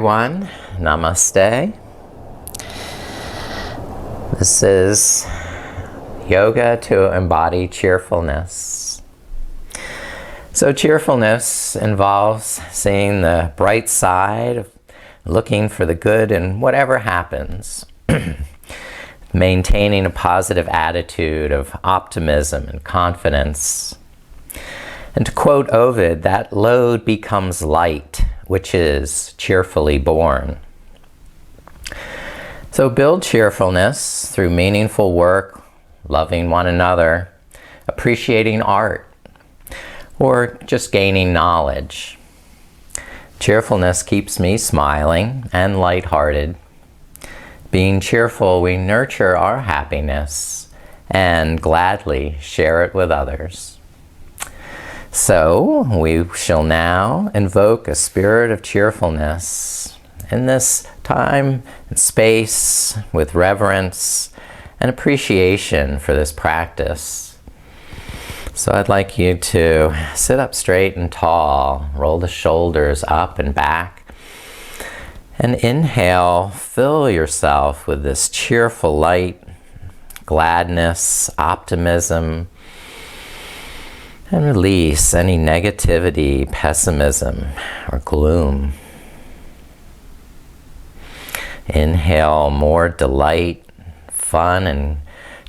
Everyone, namaste. This is yoga to embody cheerfulness. So cheerfulness involves seeing the bright side, of looking for the good in whatever happens, maintaining a positive attitude of optimism and confidence. And to quote Ovid, that load becomes light, which is cheerfully borne. So build cheerfulness through meaningful work, loving one another, appreciating art, or just gaining knowledge. Cheerfulness keeps me smiling and lighthearted. Being cheerful, we nurture our happiness and gladly share it with others. So, we shall now invoke a spirit of cheerfulness in this time and space with reverence and appreciation for this practice. So I'd like you to sit up straight and tall, roll the shoulders up and back, and inhale, fill yourself with this cheerful light, gladness, optimism, and release any negativity, pessimism, or gloom. Inhale more delight, fun, and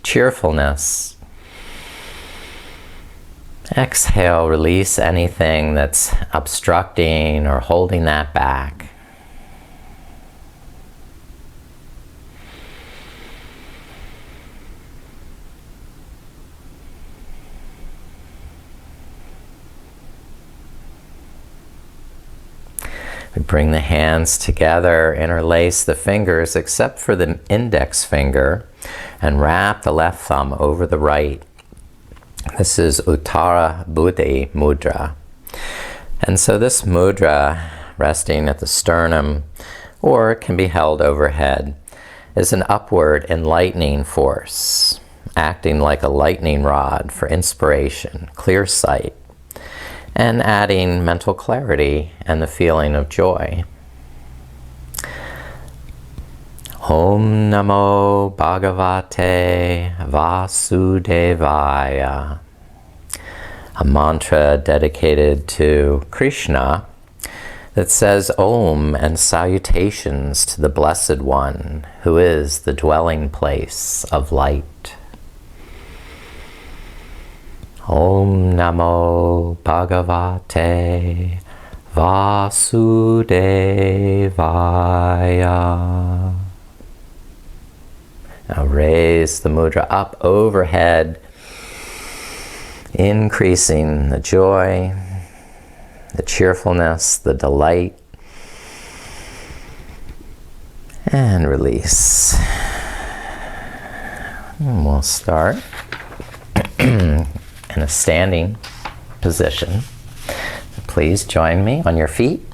cheerfulness. Exhale, release anything that's obstructing or holding that back. We bring the hands together, interlace the fingers except for the index finger, and wrap the left thumb over the right. This is Uttara Buddhi Mudra. And so this mudra, resting at the sternum, or it can be held overhead, is an upward enlightening force, acting like a lightning rod for inspiration, clear sight, and adding mental clarity and the feeling of joy. Om Namo Bhagavate Vasudevaya, a mantra dedicated to Krishna that says Om and salutations to the Blessed One, who is the dwelling place of light. Om Namo Bhagavate Vasudevaya. Now raise the mudra up overhead, increasing the joy, the cheerfulness, the delight, and release. And we'll start in a standing position. Please join me on your feet.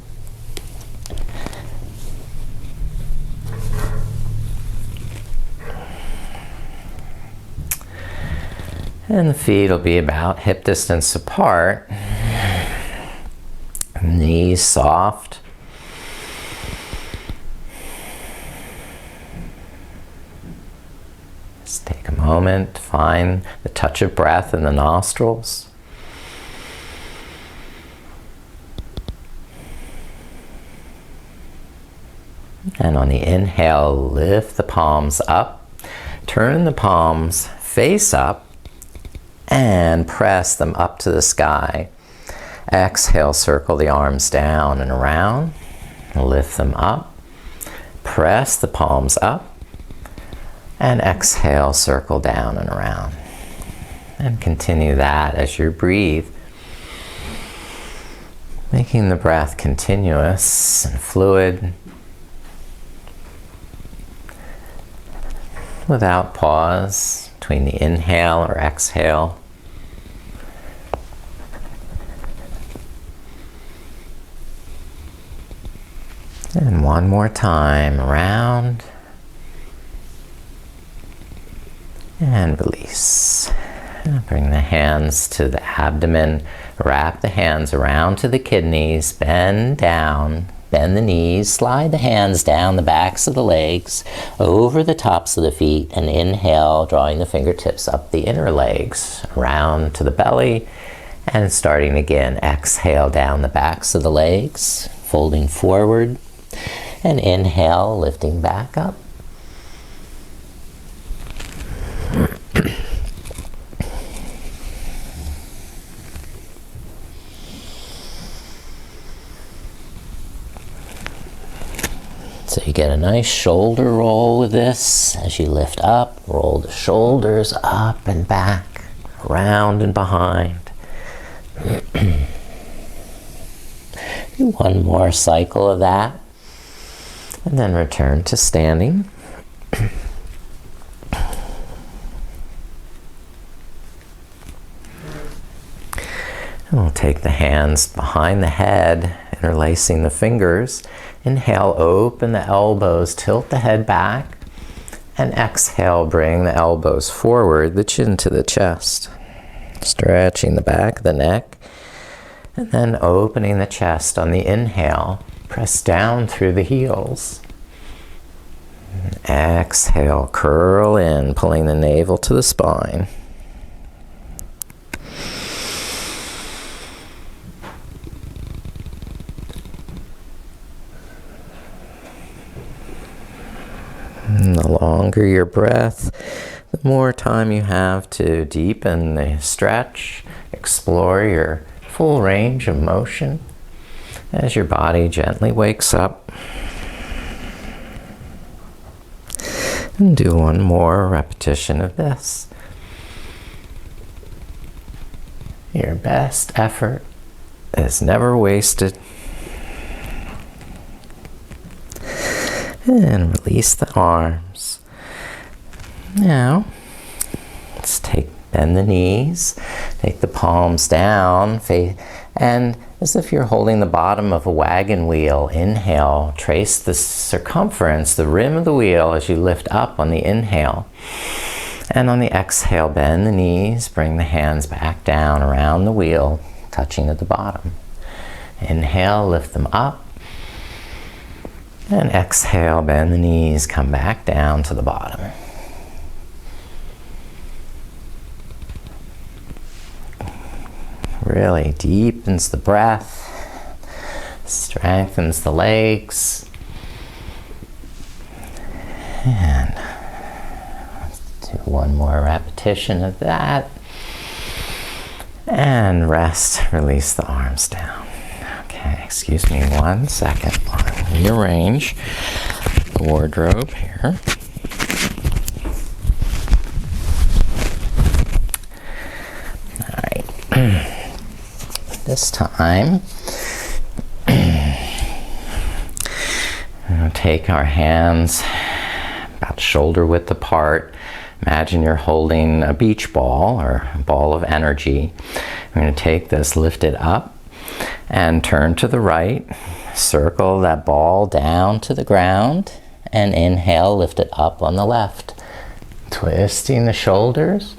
And the feet will be about hip distance apart. Knees soft. Just take a moment to find the touch of breath in the nostrils. And on the inhale, lift the palms up. Turn the palms face up and press them up to the sky. Exhale, circle the arms down and around. Lift them up. Press the palms up. And exhale, circle down and around. And continue that as you breathe. Making the breath continuous and fluid, without pause between the inhale or exhale. And one more time, around and release. And bring the hands to the abdomen, wrap the hands around to the kidneys, bend down, bend the knees, slide the hands down the backs of the legs, over the tops of the feet, and inhale, drawing the fingertips up the inner legs, around to the belly, and starting again. Exhale down the backs of the legs, folding forward, and inhale, lifting back up. So you get a nice shoulder roll with this as you lift up, roll the shoulders up and back, around and behind. Do one more cycle of that, and then return to standing. And we'll take the hands behind the head, interlacing the fingers. Inhale, open the elbows, tilt the head back, and exhale, bring the elbows forward, the chin to the chest. Stretching the back of the neck, and then opening the chest on the inhale. Press down through the heels. Exhale, curl in, pulling the navel to the spine. And the longer your breath, the more time you have to deepen the stretch, explore your full range of motion as your body gently wakes up. And do one more repetition of this. Your best effort is never wasted. And release the arms. Now, let's bend the knees, take the palms down, and as if you're holding the bottom of a wagon wheel, inhale, trace the circumference, the rim of the wheel as you lift up on the inhale. And on the exhale, bend the knees, bring the hands back down around the wheel, touching at the bottom. Inhale, lift them up. And exhale, bend the knees, come back down to the bottom. Really deepens the breath, strengthens the legs. And let's do one more repetition of that. And rest, release the arms down. Okay, excuse me 1 second. I'll rearrange the wardrobe here. All right. This time, we'll take our hands about shoulder width apart. Imagine you're holding a beach ball or a ball of energy. We're going to take this, lift it up, and turn to the right. Circle that ball down to the ground, and inhale, lift it up on the left. Twisting the shoulders.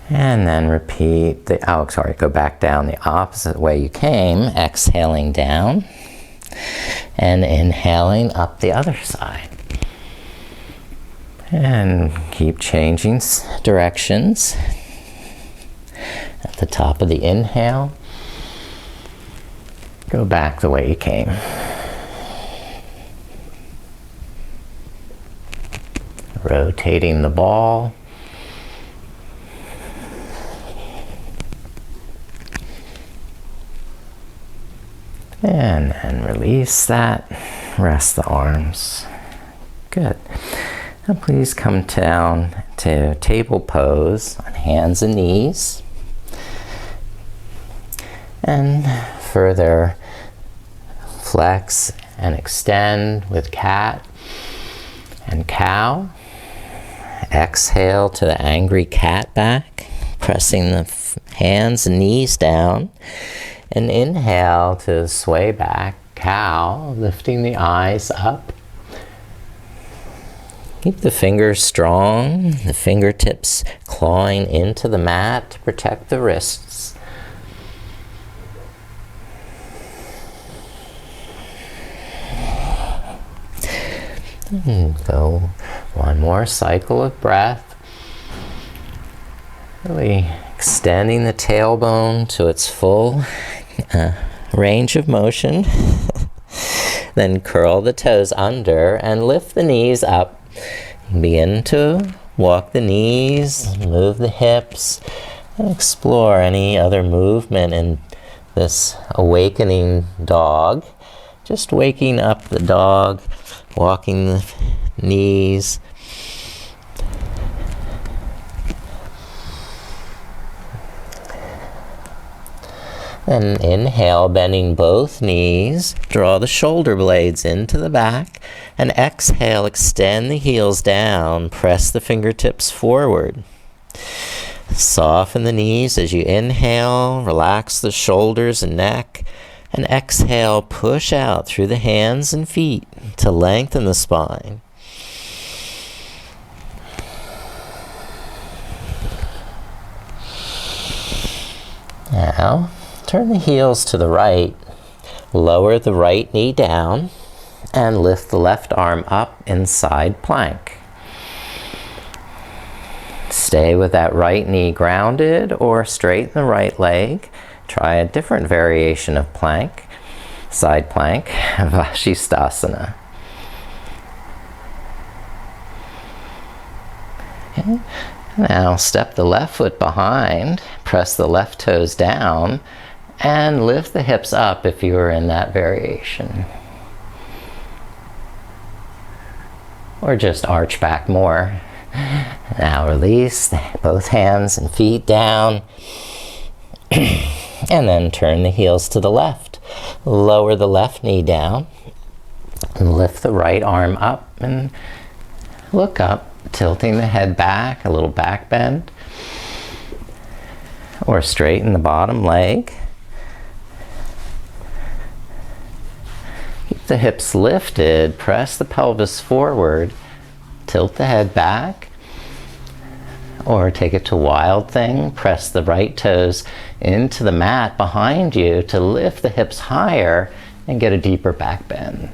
And then repeat go back down the opposite way you came, exhaling down and inhaling up the other side. And keep changing directions. At the top of the inhale, go back the way you came. Rotating the ball. And then release that. Rest the arms. Good. Now please come down to table pose on hands and knees. And further flex and extend with cat and cow. Exhale to the angry cat back, pressing the hands and knees down. And inhale to sway back, cow, lifting the eyes up. Keep the fingers strong, the fingertips clawing into the mat to protect the wrists. Go one more cycle of breath. Really extending the tailbone to its full range of motion. Then curl the toes under and lift the knees up. Begin to walk the knees, move the hips, and explore any other movement in this awakening dog. Just waking up the dog, walking the knees. Then inhale, bending both knees. Draw the shoulder blades into the back. And exhale, extend the heels down. Press the fingertips forward. Soften the knees as you inhale. Relax the shoulders and neck. And exhale, push out through the hands and feet to lengthen the spine. Now, turn the heels to the right, lower the right knee down, and lift the left arm up in side plank. Stay with that right knee grounded or straighten the right leg. Try a different variation of plank, side plank, Shirshasana. Okay. Now step the left foot behind, press the left toes down, and lift the hips up if you are in that variation. Or just arch back more. Now release both hands and feet down. And then turn the heels to the left. Lower the left knee down. And lift the right arm up and look up, tilting the head back, a little back bend. Or straighten the bottom leg. Keep the hips lifted, press the pelvis forward, tilt the head back, or take it to wild thing, press the right toes into the mat behind you to lift the hips higher and get a deeper back bend.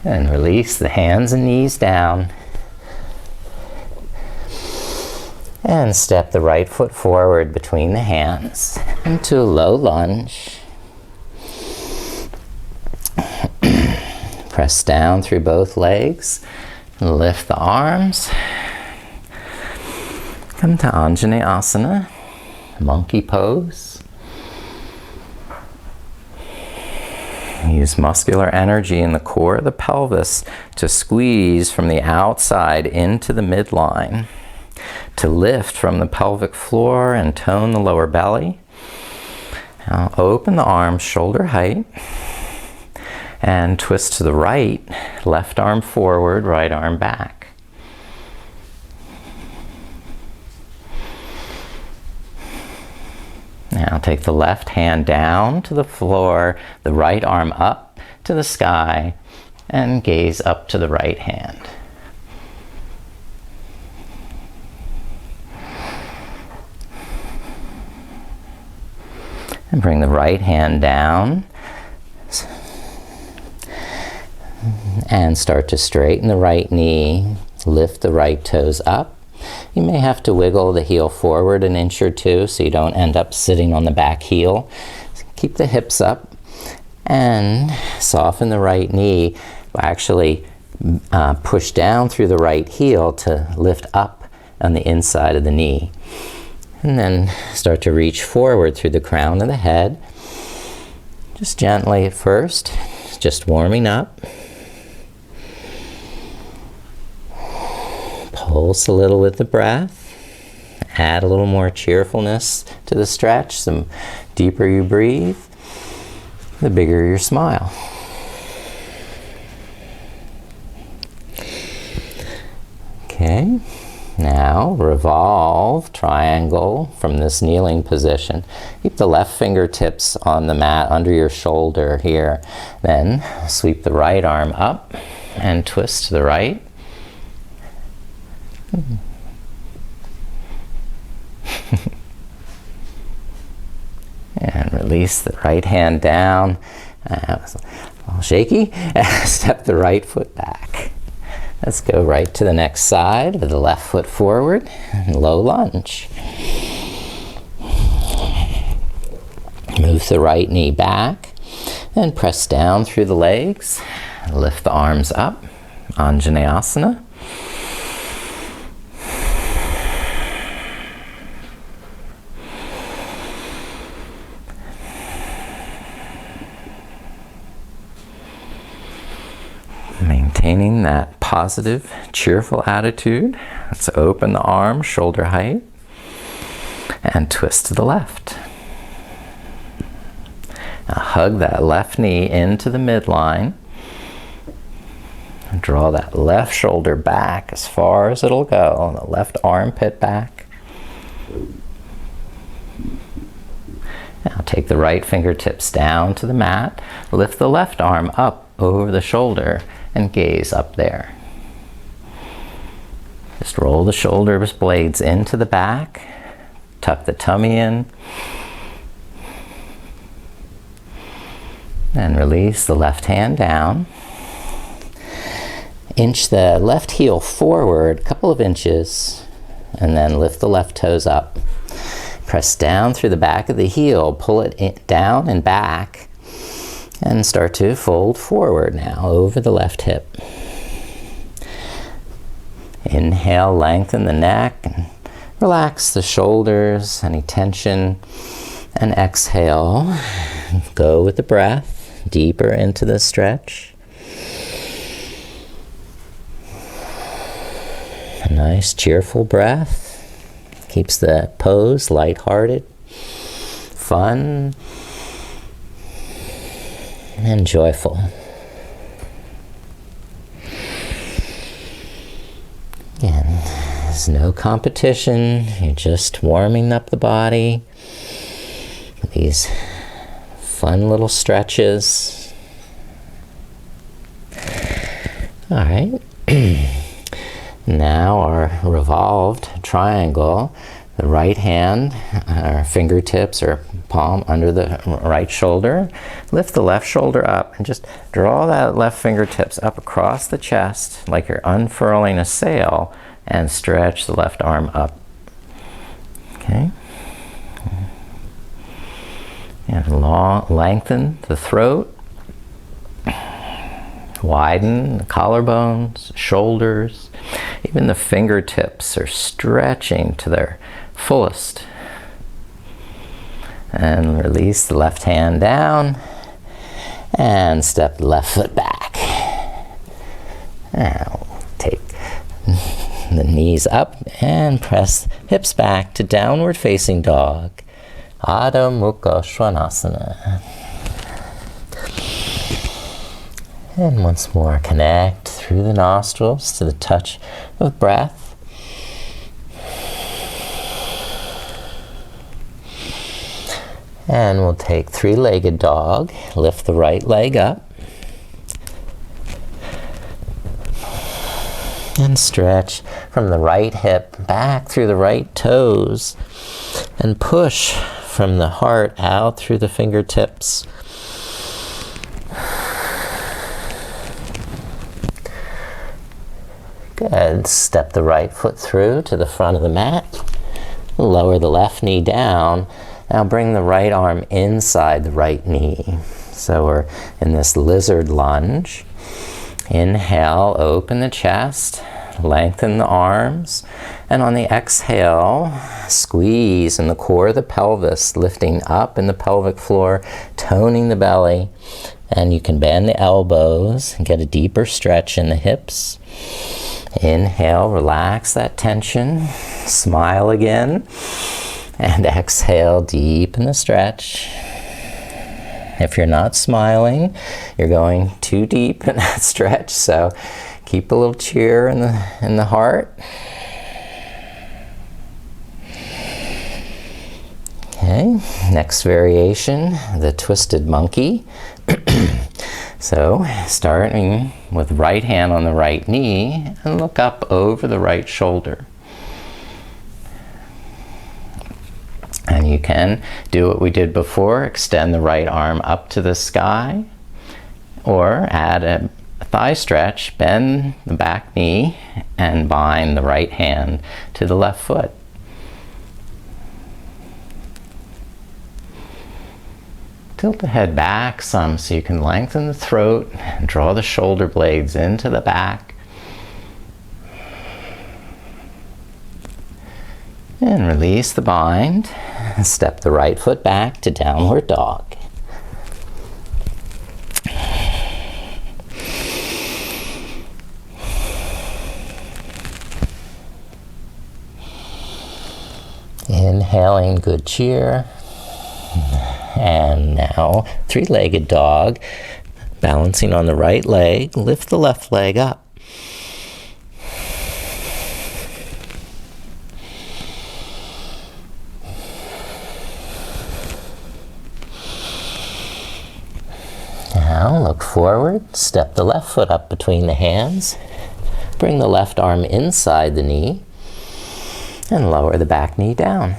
And release the hands and knees down. And step the right foot forward between the hands into a low lunge. Press down through both legs. Lift the arms. Come to Anjaneyasana, monkey pose. Use muscular energy in the core of the pelvis to squeeze from the outside into the midline, to lift from the pelvic floor and tone the lower belly. Now open the arms shoulder height and twist to the right, left arm forward, right arm back. Now take the left hand down to the floor, the right arm up to the sky, and gaze up to the right hand. And bring the right hand down and start to straighten the right knee, lift the right toes up. You may have to wiggle the heel forward an inch or two so you don't end up sitting on the back heel. Keep the hips up and soften the right knee. Actually push down through the right heel to lift up on the inside of the knee. And then start to reach forward through the crown of the head. Just gently at first, just warming up. Pulse a little with the breath. Add a little more cheerfulness to the stretch. The deeper you breathe, the bigger your smile. Okay. Now, Revolve Triangle from this kneeling position. Keep the left fingertips on the mat under your shoulder here. Then sweep the right arm up and twist to the right. And release the right hand down That was a little shaky. Step the right foot back. Let's go right to the next side with the left foot forward, and low lunge. Move the right knee back and press down through the legs. Lift the arms up, Anjaneyasana. Maintaining that positive, cheerful attitude. Let's open the arms, shoulder height, and twist to the left. Now hug that left knee into the midline. Draw that left shoulder back as far as it'll go, the left armpit back. Now take the right fingertips down to the mat. Lift the left arm up over the shoulder and gaze up there. Just roll the shoulder blades into the back. Tuck the tummy in. And release the left hand down. Inch the left heel forward a couple of inches, and then lift the left toes up. Press down through the back of the heel, pull it down and back, and start to fold forward now over the left hip. Inhale, lengthen the neck, and relax the shoulders, any tension, and exhale. Go with the breath, deeper into the stretch. A nice cheerful breath. Keeps the pose lighthearted, fun, and joyful. Again, there's no competition. You're just warming up the body with these fun little stretches. All right. Now our revolved triangle, the right hand, our fingertips or palm under the right shoulder. Lift the left shoulder up and just draw that left fingertips up across the chest like you're unfurling a sail, and stretch the left arm up. Okay. And lengthen the throat. Widen the collarbones, shoulders. Even the fingertips are stretching to their fullest. And release the left hand down and step the left foot back. Now take the knees up and press hips back to downward facing dog. Adho Mukha Svanasana. And once more, connect through the nostrils to the touch of breath. And we'll take three-legged dog. Lift the right leg up. And stretch from the right hip back through the right toes. And push from the heart out through the fingertips. Good. Step the right foot through to the front of the mat. Lower the left knee down. Now bring the right arm inside the right knee. So we're in this lizard lunge. Inhale, open the chest, lengthen the arms, and on the exhale, squeeze in the core of the pelvis, lifting up in the pelvic floor, toning the belly, and you can bend the elbows and get a deeper stretch in the hips. Inhale, relax that tension, smile again, and exhale, deepen the stretch. If you're not smiling, you're going too deep in that stretch, so keep a little cheer in the heart. Okay, next variation, the twisted monkey. So, starting with right hand on the right knee and look up over the right shoulder. And you can do what we did before, extend the right arm up to the sky, Or add a thigh stretch, bend the back knee and bind the right hand to the left foot. Tilt the head back some so you can lengthen the throat and draw the shoulder blades into the back. And release the bind. Step the right foot back to downward dog. Inhaling good cheer. And now, three-legged dog. Balancing on the right leg, lift the left leg up. Now look forward, step the left foot up between the hands. Bring the left arm inside the knee and lower the back knee down.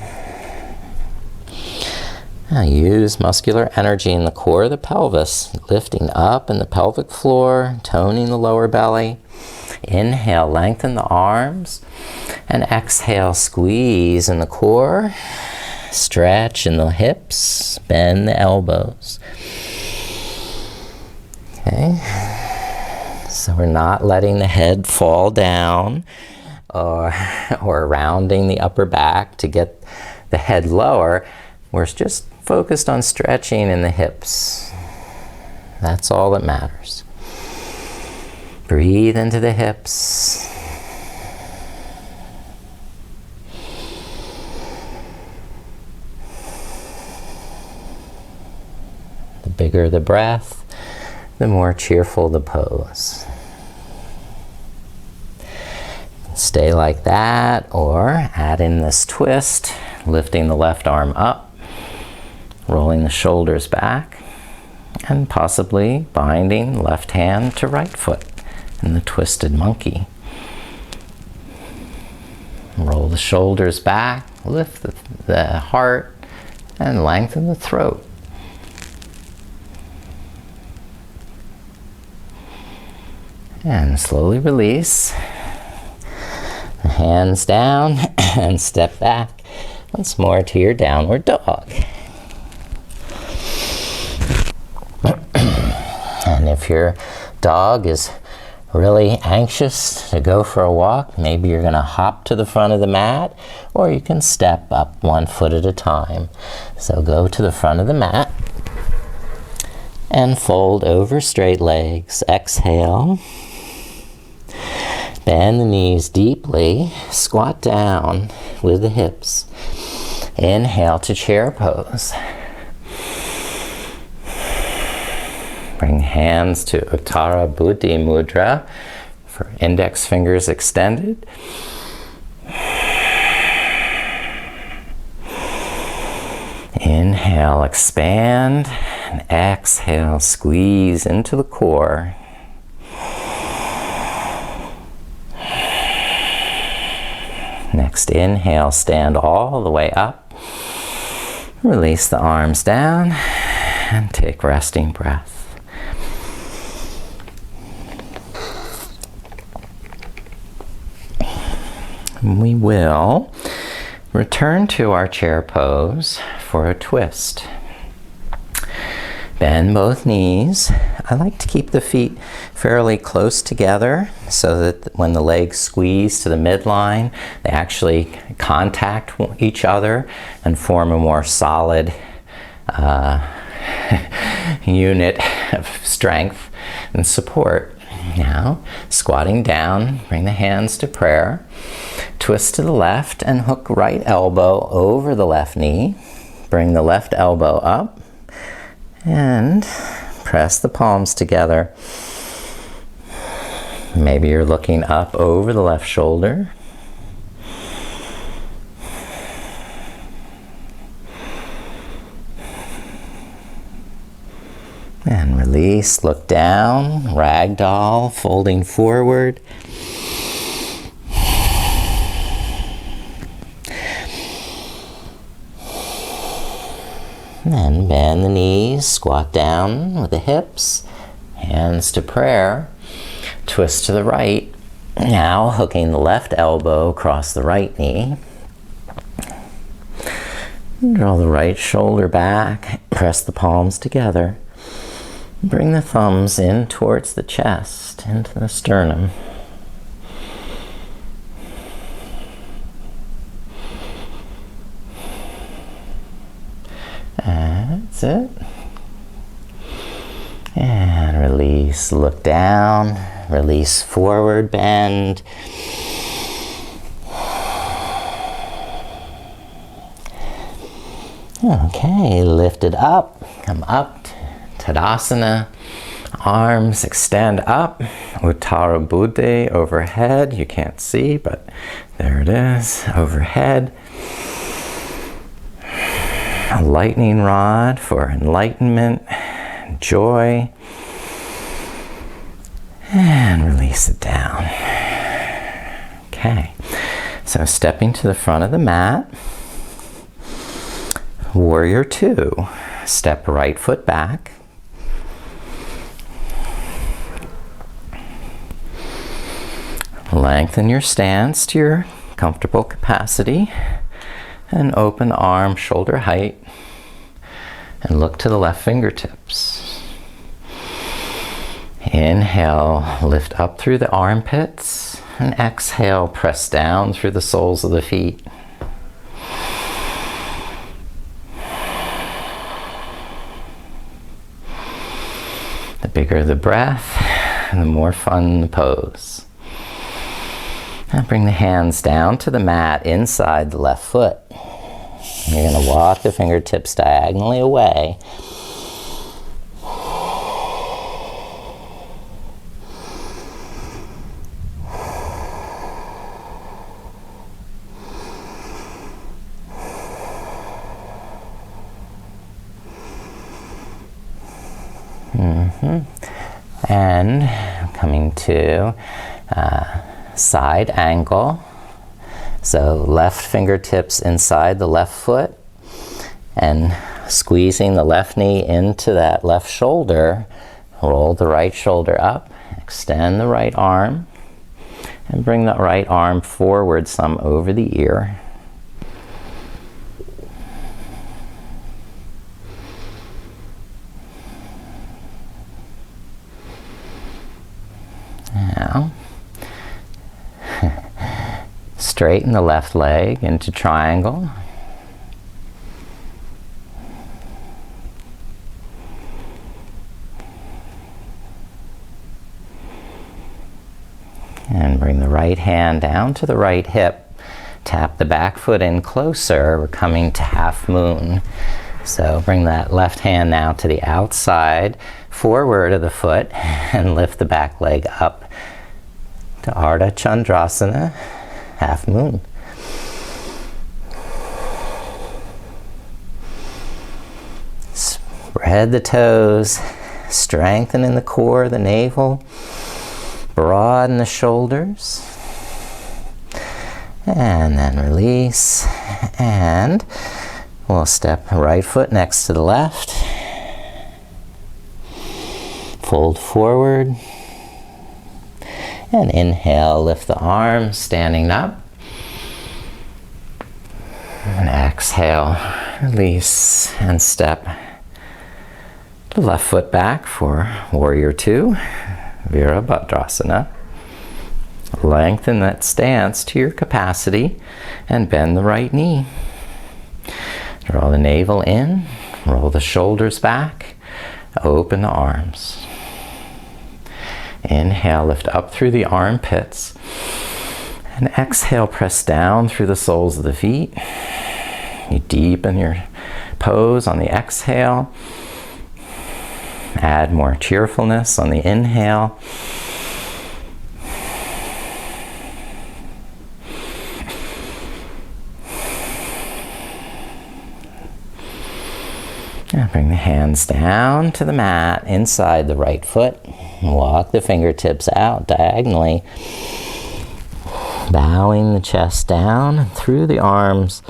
Now use muscular energy in the core of the pelvis, lifting up in the pelvic floor, toning the lower belly. Inhale, lengthen the arms, and exhale, squeeze in the core, stretch in the hips, bend the elbows. Okay, so we're not letting the head fall down or rounding the upper back to get the head lower. We're just focused on stretching in the hips. That's all that matters. Breathe into the hips. The bigger the breath, the more cheerful the pose. Stay like that, or add in this twist, lifting the left arm up, rolling the shoulders back, and possibly binding left hand to right foot in the twisted monkey. Roll the shoulders back, lift the heart, and lengthen the throat. And slowly release. The hands down and step back once more to your downward dog. And if your dog is really anxious to go for a walk, maybe you're going to hop to the front of the mat, or you can step up 1 foot at a time. So go to the front of the mat and fold over straight legs. Exhale. Bend the knees deeply. Squat down with the hips. Inhale to chair pose. Bring hands to Uttara Buddhi Mudra for index fingers extended. Inhale, expand, and exhale, squeeze into the core. Next inhale, stand all the way up. Release the arms down and take resting breath. We will return to our chair pose for a twist. Bend both knees. I like to keep the feet fairly close together so that when the legs squeeze to the midline, they actually contact each other and form a more solid unit of strength and support. Now, squatting down, bring the hands to prayer. Twist to the left and hook right elbow over the left knee. Bring the left elbow up and press the palms together. Maybe you're looking up over the left shoulder. And release, look down, ragdoll, folding forward. And bend the knees, squat down with the hips, Hands to prayer. Twist to the right. Now hooking the left elbow across the right knee. Draw the right shoulder back. Press the palms together. Bring the thumbs in towards the chest, into the sternum. That's it. And release, look down, release forward, bend. Okay, lift it up, come up, Tadasana, arms extend up, Uttara Buddha overhead, you can't see, but there it is, overhead. A lightning rod for enlightenment, joy, and release it down. Okay, so stepping to the front of the mat, Warrior Two. Step right foot back. Lengthen your stance to your comfortable capacity and open arm shoulder height and look to the left fingertips. Inhale, lift up through the armpits, and exhale, press down through the soles of the feet. The bigger the breath, the more fun the pose. Now bring the hands down to the mat inside the left foot. You're going to walk the fingertips diagonally away. And coming to side angle. So left fingertips inside the left foot and squeezing the left knee into that left shoulder. Roll the right shoulder up, extend the right arm, and bring the right arm forward some over the ear. Now, straighten the left leg into triangle. And bring the right hand down to the right hip. Tap the back foot in closer. We're coming to half moon. So bring that left hand now to the outside, forward of the foot, and lift the back leg up to Ardha Chandrasana, half moon. Spread the toes, strengthen in the core, the navel, broaden the shoulders, and then release, and we'll step right foot next to the left, fold forward, and inhale, lift the arms, standing up, and exhale, release, and step the left foot back for Warrior Two, Virabhadrasana. Lengthen that stance to your capacity and bend the right knee. Draw the navel in, roll the shoulders back, open the arms. Inhale, lift up through the armpits. And exhale, press down through the soles of the feet. You deepen your pose on the exhale. Add more cheerfulness on the inhale. Now bring the hands down to the mat inside the right foot. Walk the fingertips out diagonally. Bowing the chest down and through the arms.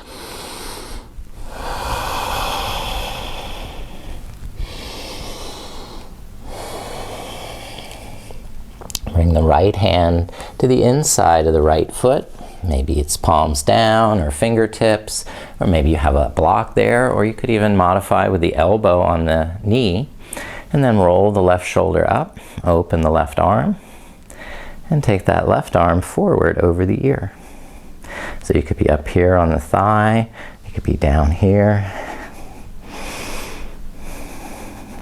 the right hand to the inside of the right foot. Maybe it's palms down or fingertips, or maybe you have a block there, or you could even modify with the elbow on the knee. And then roll the left shoulder up, open the left arm, and take that left arm forward over the ear. So you could be up here on the thigh, you could be down here.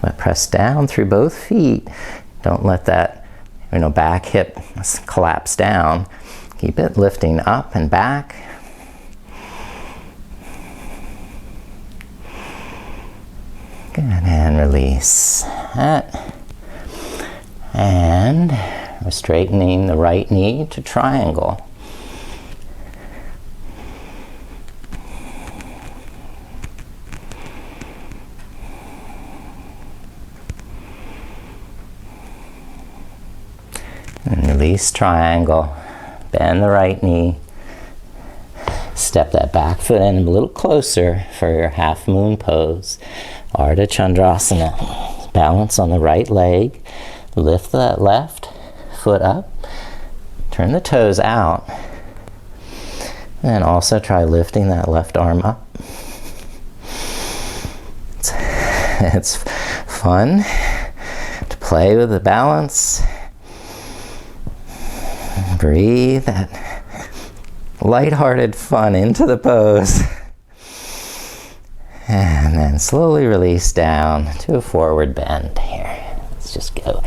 But press down through both feet. Don't let that, back hip collapse down. Keep it lifting up and back. Good, and release that. And we're straightening the right knee to triangle. And release triangle. Bend the right knee. Step that back foot in a little closer for your half moon pose. Ardha Chandrasana. Balance on the right leg. Lift that left foot up. Turn the toes out. And also try lifting that left arm up. It's fun to play with the balance. Breathe that lighthearted fun into the pose. And then slowly release down to a forward bend here. Let's just go.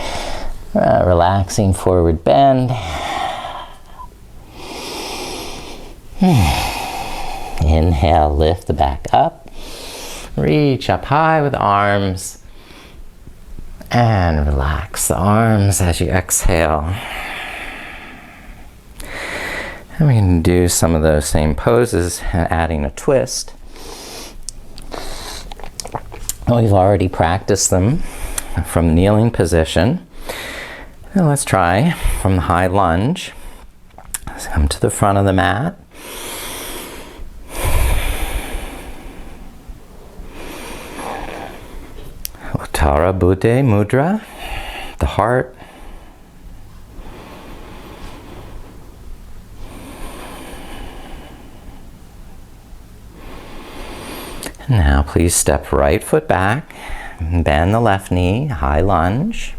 Relaxing forward bend. Inhale, lift the back up. Reach up high with the arms. And relax the arms as you exhale. And we can do some of those same poses, adding a twist. We've already practiced them from kneeling position. Now let's try from the high lunge. Let's come to the front of the mat. Uttara Buddha Mudra, the heart. Now please step right foot back, bend the left knee, high lunge.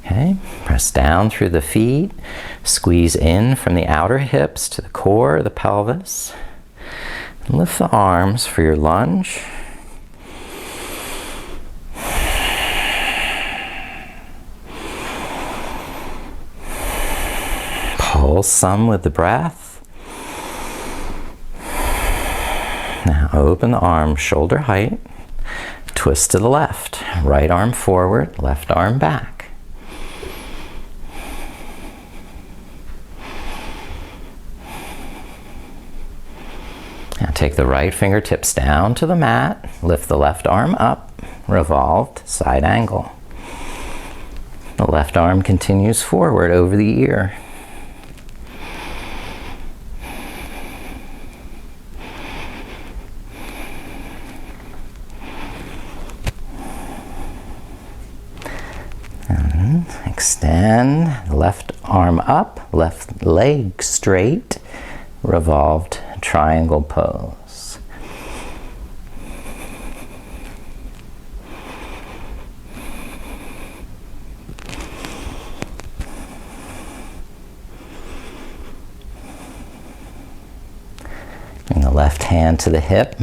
Okay, press down through the feet, squeeze in from the outer hips to the core of the pelvis. Lift the arms for your lunge. Pulse some with the breath. Now open the arm shoulder height, twist to the left, right arm forward, left arm back. Now take the right fingertips down to the mat, lift the left arm up, revolved side angle. The left arm continues forward over the ear. Extend, left arm up, left leg straight, revolved triangle pose. Bring the left hand to the hip,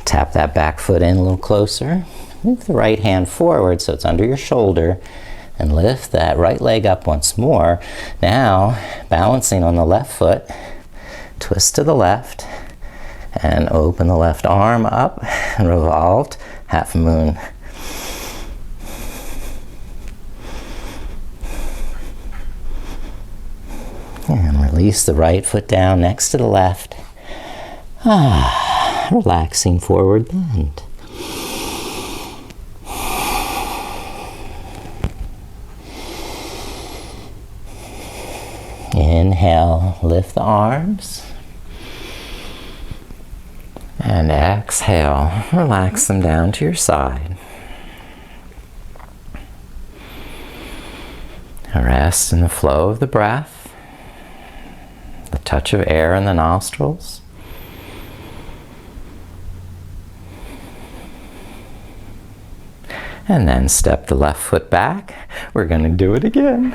tap that back foot in a little closer. Move the right hand forward so it's under your shoulder. And lift that right leg up once more. Now, balancing on the left foot, twist to the left, and open the left arm up, and revolved half moon. And release the right foot down next to the left. Relaxing forward bend. Inhale, lift the arms. And exhale, relax them down to your side. Rest in the flow of the breath, the touch of air in the nostrils. And then step the left foot back. We're going to do it again.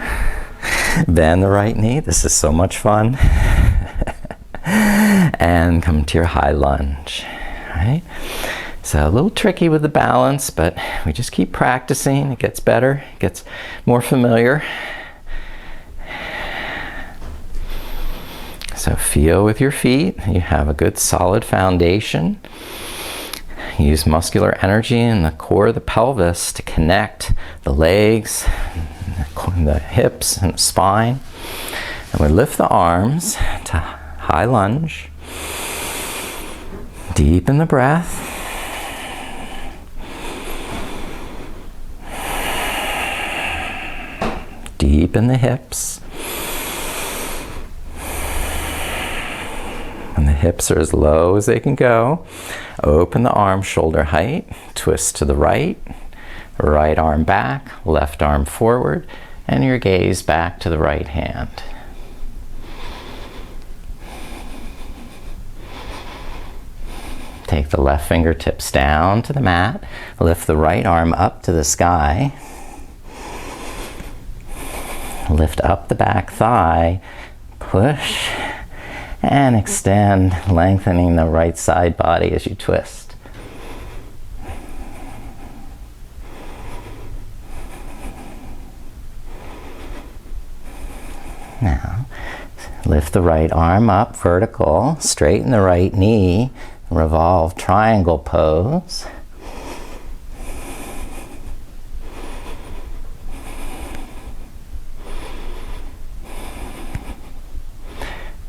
Bend the right knee. This is so much fun. And come to your high lunge. Right? So a little tricky with the balance, but we just keep practicing. It gets better, it gets more familiar. So feel with your feet. You have a good solid foundation. Use muscular energy in the core of the pelvis to connect the legs, the hips, and the spine. And we lift the arms to high lunge. Deepen the breath. Deepen the hips. When the hips are as low as they can go, open the arm shoulder height, twist to the right arm back, left arm forward, and your gaze back to the right hand. Take the left fingertips down to the mat, lift the right arm up to the sky, lift up the back thigh, push, and extend, lengthening the right side body as you twist. Now, lift the right arm up, vertical, straighten the right knee, Revolve Triangle pose.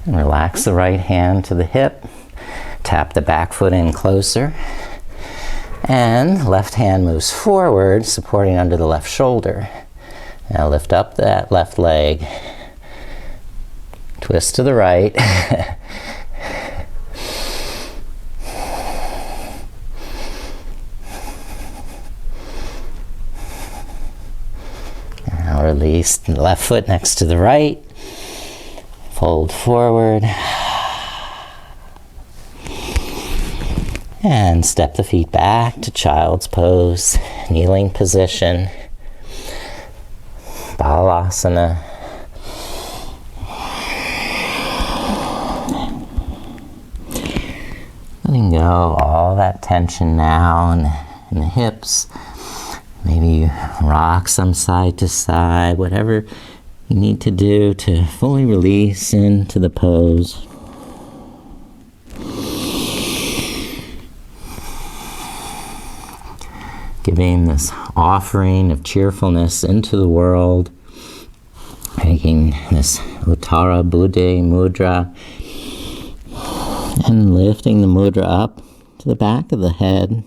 And relax the right hand to the hip. Tap the back foot in closer. And left hand moves forward, supporting under the left shoulder. Now lift up that left leg. Twist to the right. Now release the left foot next to the right. Fold forward. And step the feet back to child's pose, kneeling position. Balasana. Letting go all that tension now in the hips. Maybe you rock some side to side, whatever you need to do to fully release into the pose. Giving this offering of cheerfulness into the world, making this Uttara Buddha mudra, and lifting the mudra up to the back of the head.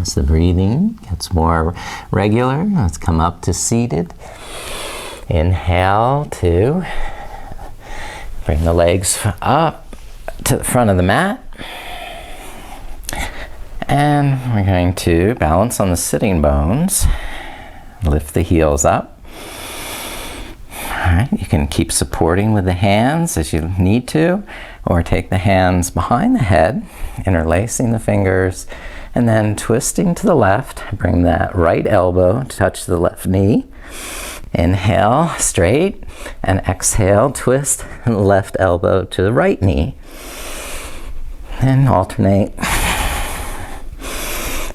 As the breathing gets more regular, let's come up to seated. Inhale to bring the legs up to the front of the mat. And we're going to balance on the sitting bones. Lift the heels up. All right, you can keep supporting with the hands as you need to, or take the hands behind the head, interlacing the fingers, and then twisting to the left. Bring that right elbow to touch the left knee. Inhale, straight, and exhale, twist the left elbow to the right knee. And alternate.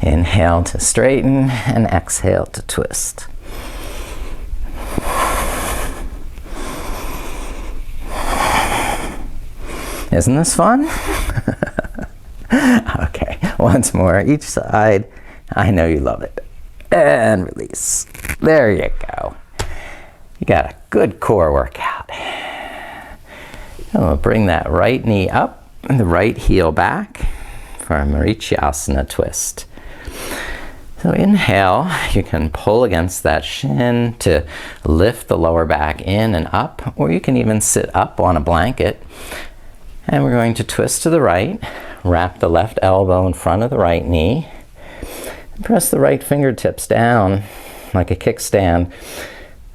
Inhale to straighten, and exhale to twist. Isn't this fun? Okay, once more, each side. I know you love it. And release. There you go. You got a good core workout. We'll bring that right knee up and the right heel back for a Shirshasana twist. So inhale, you can pull against that shin to lift the lower back in and up, or you can even sit up on a blanket. And we're going to twist to the right, wrap the left elbow in front of the right knee, and press the right fingertips down like a kickstand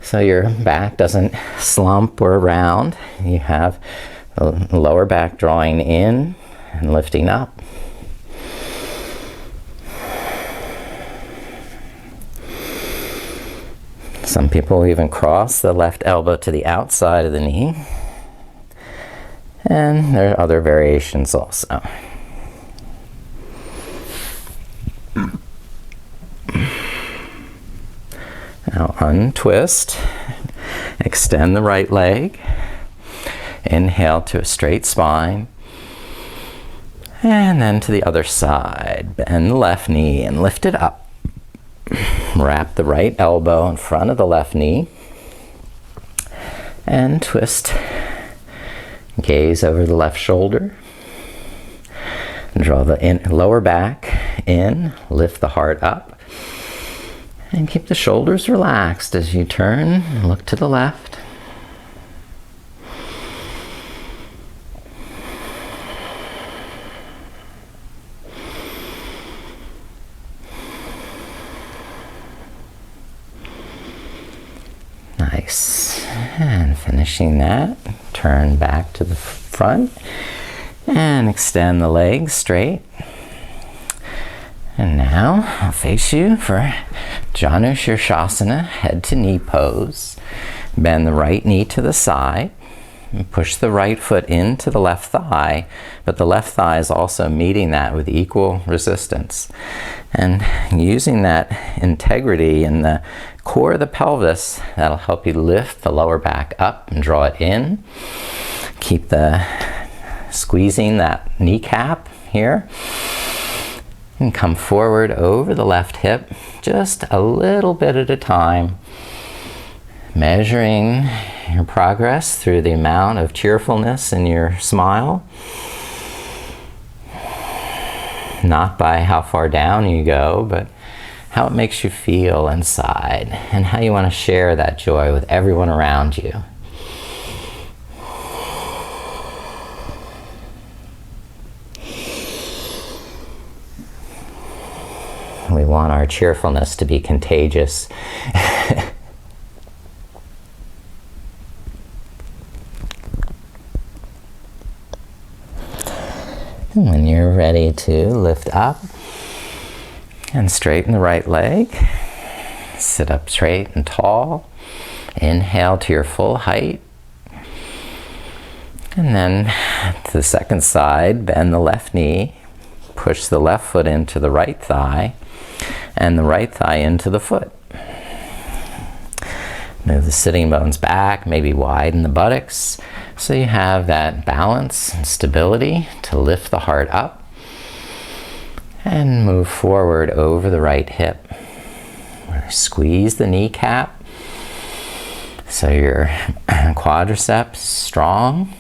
so your back doesn't slump or round. You have the lower back drawing in and lifting up. Some people even cross the left elbow to the outside of the knee. And there are other variations also. Now untwist, extend the right leg, inhale to a straight spine, and then to the other side. Bend the left knee and lift it up. Wrap the right elbow in front of the left knee and twist. Gaze over the left shoulder. Draw the lower back in, lift the heart up, and keep the shoulders relaxed as you turn and look to the left. Nice. And finishing that, turn back to the front and extend the legs straight. And now I'll face you for Jono Shirshasana, head to knee pose. Bend the right knee to the side and push the right foot into the left thigh, but the left thigh is also meeting that with equal resistance. And using that integrity in the core of the pelvis, that'll help you lift the lower back up and draw it in. Keep squeezing that kneecap here. And come forward over the left hip, just a little bit at a time. Measuring your progress through the amount of cheerfulness in your smile. Not by how far down you go, but how it makes you feel inside and how you want to share that joy with everyone around you. We want our cheerfulness to be contagious. And when you're ready to lift up and straighten the right leg, sit up straight and tall. Inhale to your full height. And then to the second side, bend the left knee, push the left foot into the right thigh, and the right thigh into the foot. Move the sitting bones back, maybe widen the buttocks, so you have that balance and stability to lift the heart up. And move forward over the right hip. Squeeze the kneecap so your quadriceps is strong.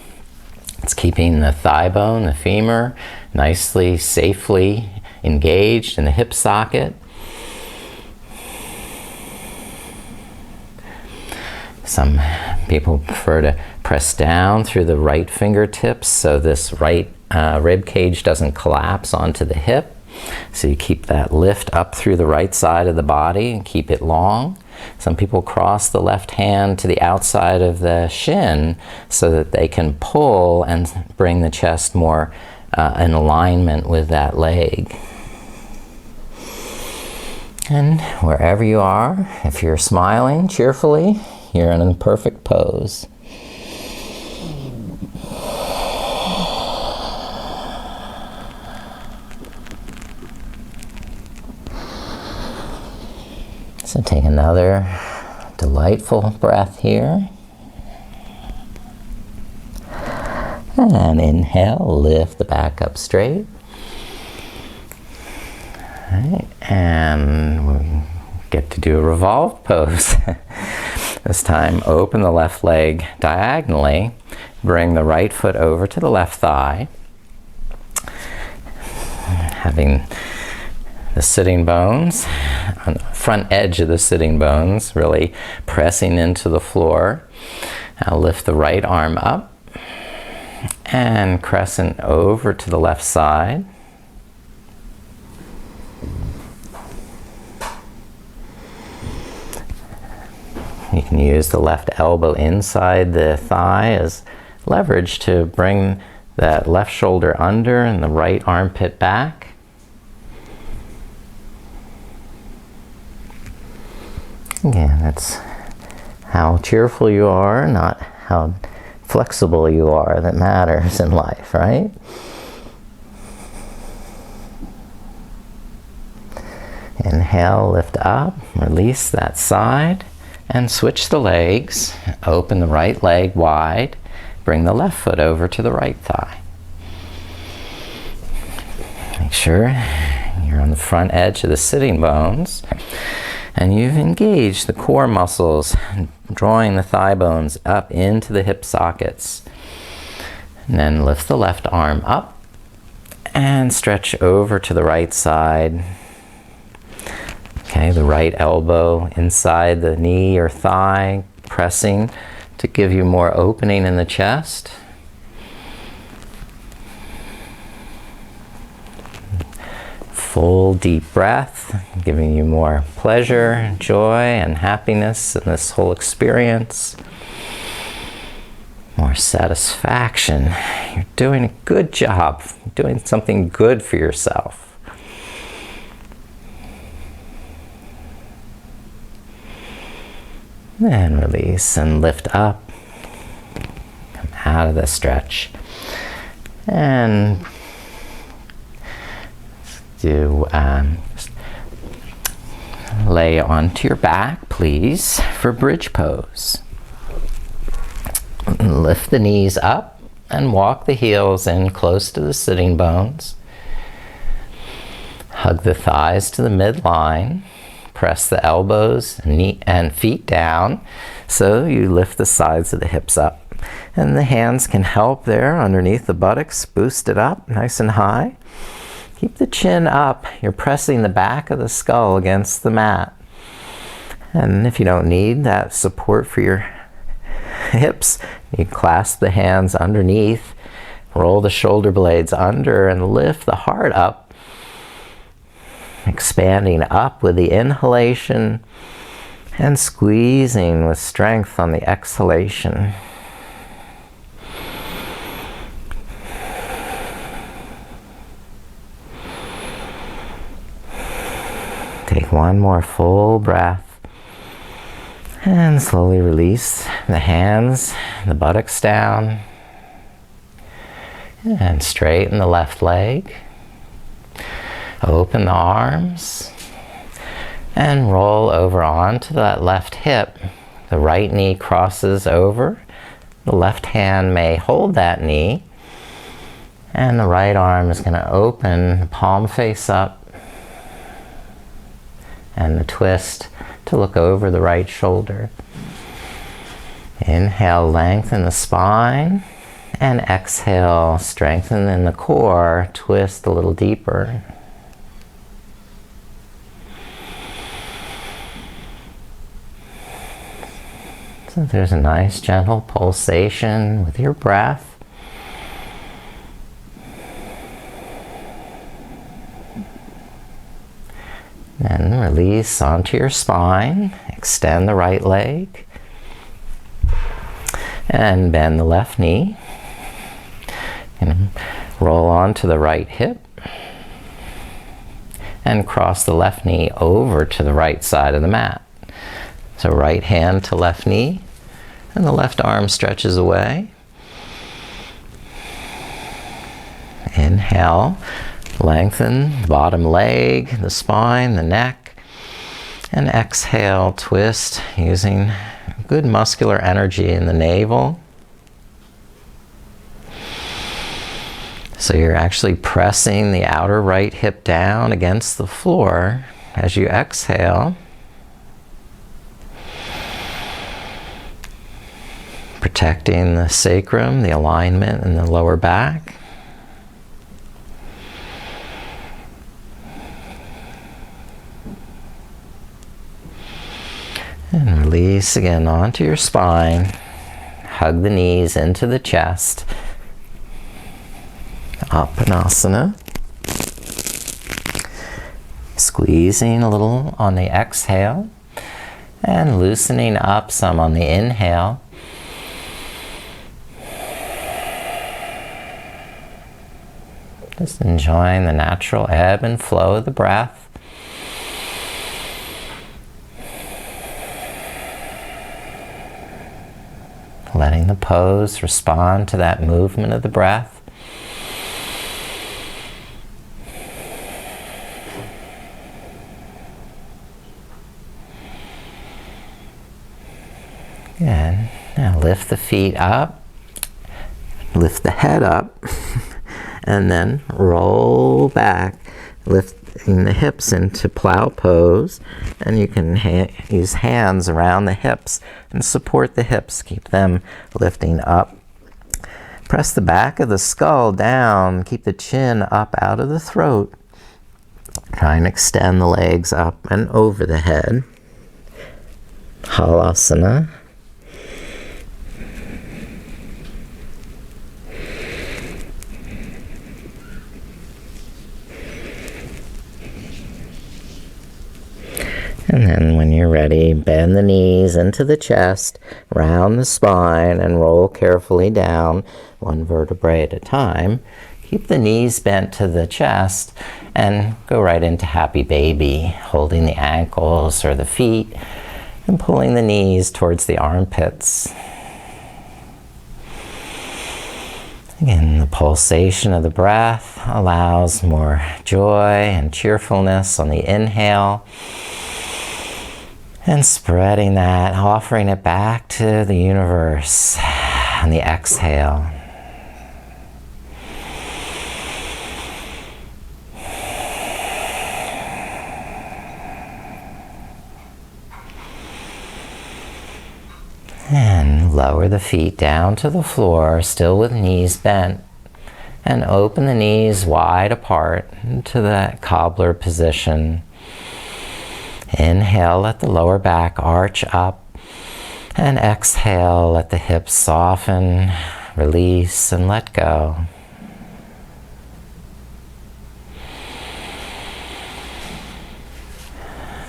It's keeping the thigh bone, the femur, nicely, safely engaged in the hip socket. Some people prefer to press down through the right fingertips so this right rib cage doesn't collapse onto the hip. So you keep that lift up through the right side of the body and keep it long. Some people cross the left hand to the outside of the shin so that they can pull and bring the chest more in alignment with that leg. And wherever you are, if you're smiling cheerfully, you're in a perfect pose. So take another delightful breath here. And inhale, lift the back up straight. All right, and we get to do a revolved pose. This time, open the left leg diagonally, bring the right foot over to the left thigh, having the sitting bones on the front edge of the sitting bones, really pressing into the floor. Now lift the right arm up and crescent over to the left side. You can use the left elbow inside the thigh as leverage to bring that left shoulder under and the right armpit back. Again, that's how cheerful you are, not how flexible you are, that matters in life, right? Inhale, lift up, release that side, and switch the legs. Open the right leg wide, bring the left foot over to the right thigh. Make sure you're on the front edge of the sitting bones, and you've engaged the core muscles, drawing the thigh bones up into the hip sockets. And then lift the left arm up and stretch over to the right side. Okay, the right elbow inside the knee or thigh, pressing to give you more opening in the chest. Full deep breath, giving you more pleasure, joy, and happiness in this whole experience. More satisfaction. You're doing a good job, doing something good for yourself. And release and lift up. Come out of the stretch. And lay onto your back, please, for bridge pose. Lift the knees up and walk the heels in close to the sitting bones. Hug the thighs to the midline. Press the elbows and feet down so you lift the sides of the hips up. And the hands can help there underneath the buttocks, boost it up nice and high. Keep the chin up. You're pressing the back of the skull against the mat. And if you don't need that support for your hips, you clasp the hands underneath, roll the shoulder blades under, and lift the heart up. Expanding up with the inhalation and squeezing with strength on the exhalation. Take one more full breath and slowly release the hands, the buttocks down, and straighten the left leg. Open the arms and roll over onto that left hip. The right knee crosses over. The left hand may hold that knee. And the right arm is going to open, palm face up. And the twist to look over the right shoulder. Inhale, lengthen the spine. And exhale, strengthen in the core, twist a little deeper. So there's a nice gentle pulsation with your breath. Then release onto your spine. Extend the right leg. And bend the left knee. And roll onto the right hip. And cross the left knee over to the right side of the mat. So right hand to left knee, and the left arm stretches away. Inhale, lengthen the bottom leg, the spine, the neck, and exhale, twist using good muscular energy in the navel. So you're actually pressing the outer right hip down against the floor as you exhale. Protecting the sacrum, the alignment in the lower back. And release again onto your spine. Hug the knees into the chest. Optimism. Squeezing a little on the exhale and loosening up some on the inhale. Just enjoying the natural ebb and flow of the breath. Letting the pose respond to that movement of the breath. Good. Now lift the feet up, lift the head up, and then roll back, lifting the hips into plow pose. And you can use hands around the hips and support the hips, keep them lifting up. Press the back of the skull down, keep the chin up out of the throat. Try and extend the legs up and over the head. Shavasana. And then when you're ready, bend the knees into the chest, round the spine, and roll carefully down, one vertebrae at a time. Keep the knees bent to the chest and go right into happy baby, holding the ankles or the feet and pulling the knees towards the armpits. Again, the pulsation of the breath allows more joy and cheerfulness on the inhale. And spreading that, offering it back to the universe on the exhale. And lower the feet down to the floor, still with knees bent. And open the knees wide apart into that cobbler position. Inhale, let the lower back arch up, and exhale, let the hips soften, release, and let go.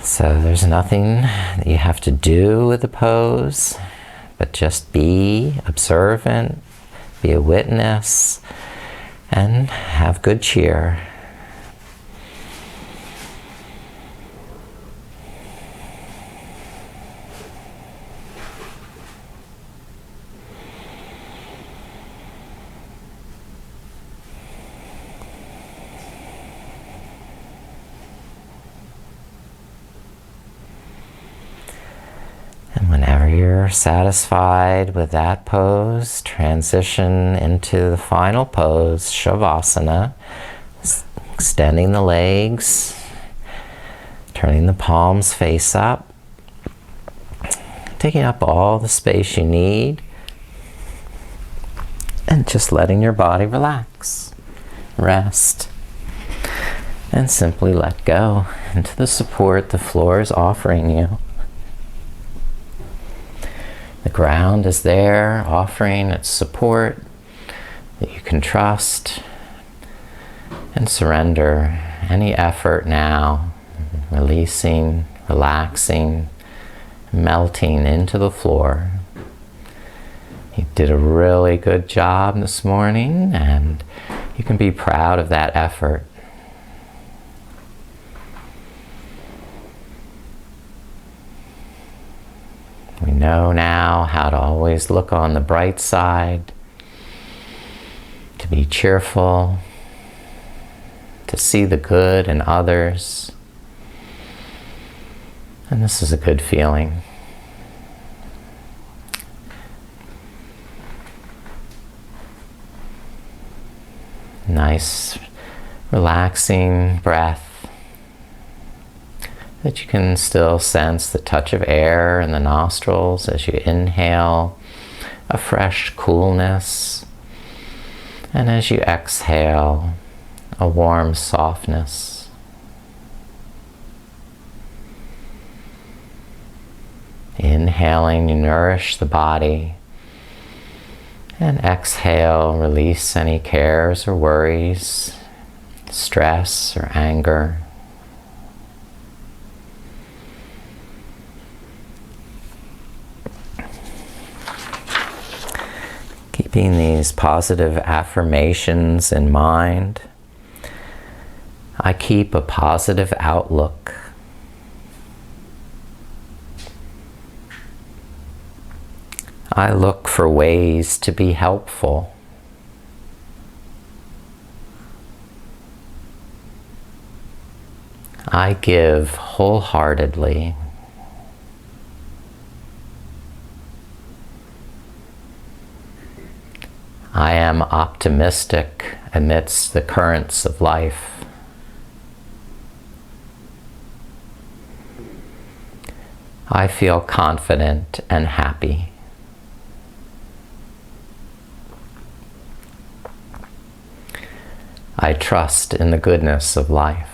So there's nothing that you have to do with the pose, but just be observant, be a witness, and have good cheer. Whenever you're satisfied with that pose, transition into the final pose, Shavasana, extending the legs, turning the palms face up, taking up all the space you need, and just letting your body relax, rest, and simply let go into the support the floor is offering you. The ground is there, offering its support that you can trust, and surrender any effort now, releasing, relaxing, melting into the floor. You did a really good job this morning, and you can be proud of that effort. We know now how to always look on the bright side, to be cheerful, to see the good in others. And this is a good feeling. Nice, relaxing breath. That you can still sense the touch of air in the nostrils as you inhale, a fresh coolness, and as you exhale, a warm softness. Inhaling, you nourish the body. And exhale, release any cares or worries, stress or anger. Keeping these positive affirmations in mind, I keep a positive outlook. I look for ways to be helpful. I give wholeheartedly. I am optimistic amidst the currents of life. I feel confident and happy. I trust in the goodness of life.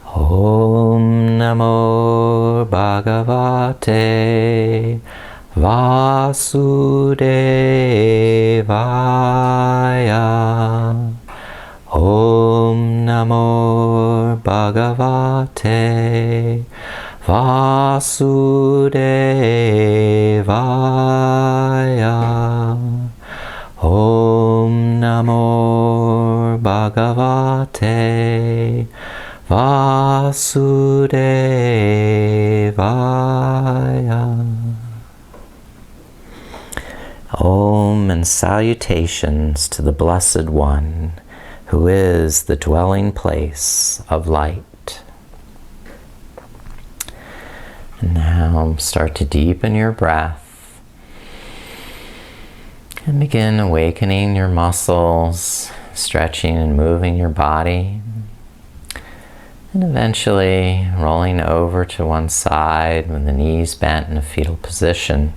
Om Namo Bhagavate Vasudevaya. Om Namo Bhagavate Vasudevaya. Om Namo Bhagavate Vasudevaya. Om and salutations to the Blessed One, who is the dwelling place of light. And now start to deepen your breath and begin awakening your muscles, stretching and moving your body. And eventually rolling over to one side with the knees bent in a fetal position.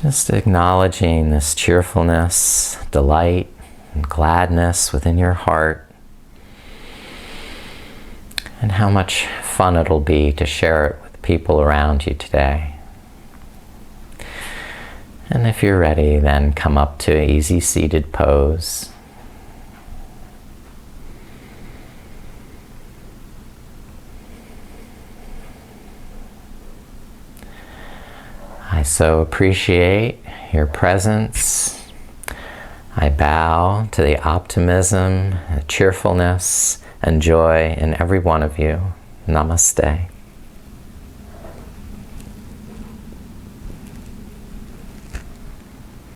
Just acknowledging this cheerfulness, delight, and gladness within your heart. And how much fun it'll be to share it with people around you today. And if you're ready, then come up to an easy seated pose. I so appreciate your presence. I bow to the optimism, the cheerfulness, and joy in every one of you. Namaste.